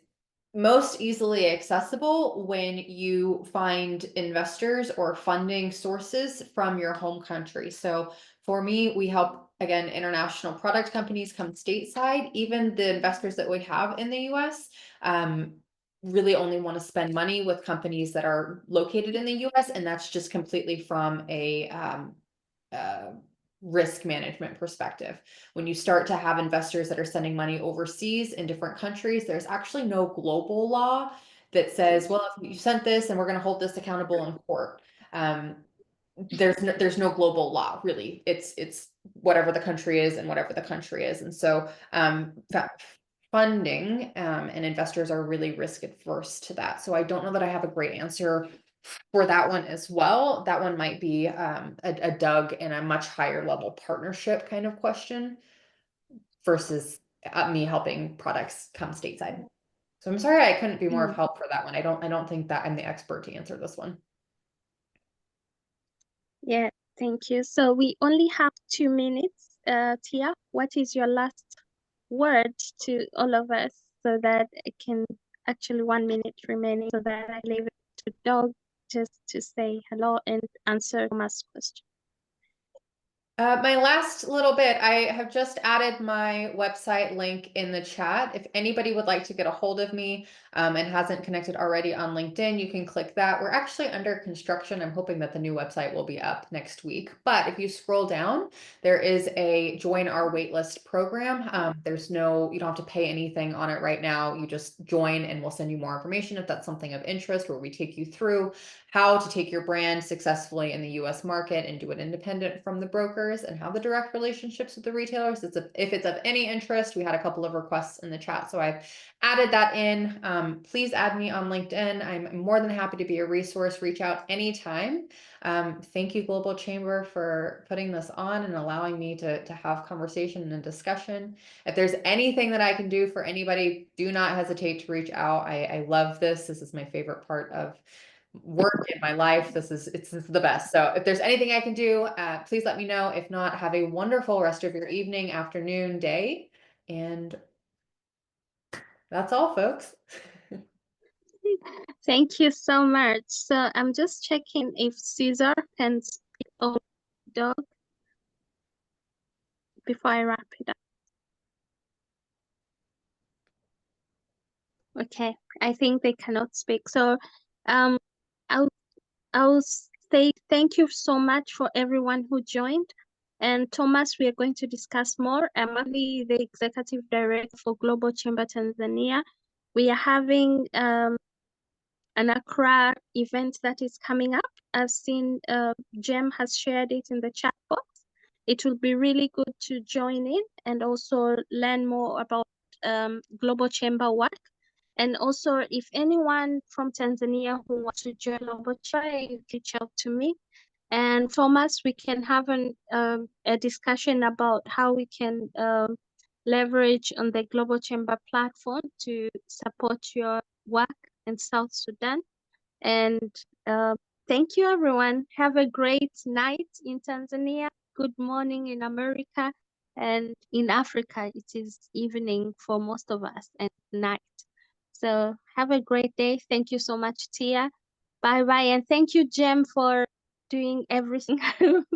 most easily accessible when you find investors or funding sources from your home country. So for me, we help, again, international product companies come stateside. Even the investors that we have in the US really only want to spend money with companies that are located in the US, and that's just completely from a risk management perspective. When you start to have investors that are sending money overseas in different countries, there's actually no global law that says, well, if you sent this and we're going to hold this accountable in court. There's no global law, really. It's whatever the country is and whatever the country is. And so funding and investors are really risk adverse to that. So I don't know that I have a great answer for that one as well. That one might be a Doug and a much higher level partnership kind of question versus me helping products come stateside. So I'm sorry I couldn't be more of help for that one. I don't think that I'm the expert to answer this one. Yeah, thank you. So we only have 2 minutes. Tia, what is your last word to all of us, so that I can actually 1 minute remaining, so that I leave it to Doug just to say hello and answer Thomas' question. My last little bit, I have just added my website link in the chat. If anybody would like to get a hold of me and hasn't connected already on LinkedIn, you can click that. We're actually under construction. I'm hoping that the new website will be up next week. But if you scroll down, there is a join our waitlist program. You don't have to pay anything on it right now. You just join and we'll send you more information if that's something of interest, where we take you through how to take your brand successfully in the US market and do it independent from the brokers and have the direct relationships with the retailers. If it's of any interest, we had a couple of requests in the chat, so I've added that in. Please add me on LinkedIn. I'm more than happy to be a resource. Reach out anytime. Thank you, Global Chamber, for putting this on and allowing me to have conversation and discussion. If there's anything that I can do for anybody, do not hesitate to reach out. I love this. This is my favorite part of work in my life. This is the best. So if there's anything I can do, please let me know. If not, have a wonderful rest of your evening, afternoon, day. And that's all, folks. Thank you so much. So I'm just checking if Caesar can speak on Doug before I wrap it up. Okay, I think they cannot speak. So I'll say thank you so much for everyone who joined. And Thomas, we are going to discuss more. I'm only the Executive Director for Global Chamber Tanzania. We are having an Accra event that is coming up. I've seen Jem has shared it in the chat box. It will be really good to join in and also learn more about Global Chamber work. And also, if anyone from Tanzania who wants to join Global Chamber, reach out to me. And Thomas, we can have a discussion about how we can leverage on the Global Chamber platform to support your work in South Sudan. And Thank you, everyone. Have a great night in Tanzania. Good morning in America. And in Africa, it is evening for most of us and night. So have a great day. Thank you so much, Tia. Bye-bye. And thank you, Jem, for doing everything,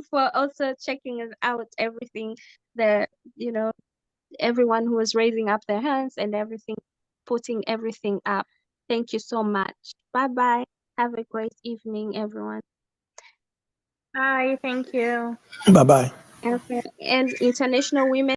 for also checking us out, everything that, everyone who was raising up their hands and everything, putting everything up. Thank you so much. Bye-bye. Have a great evening, everyone. Bye, thank you. Bye-bye. And International Women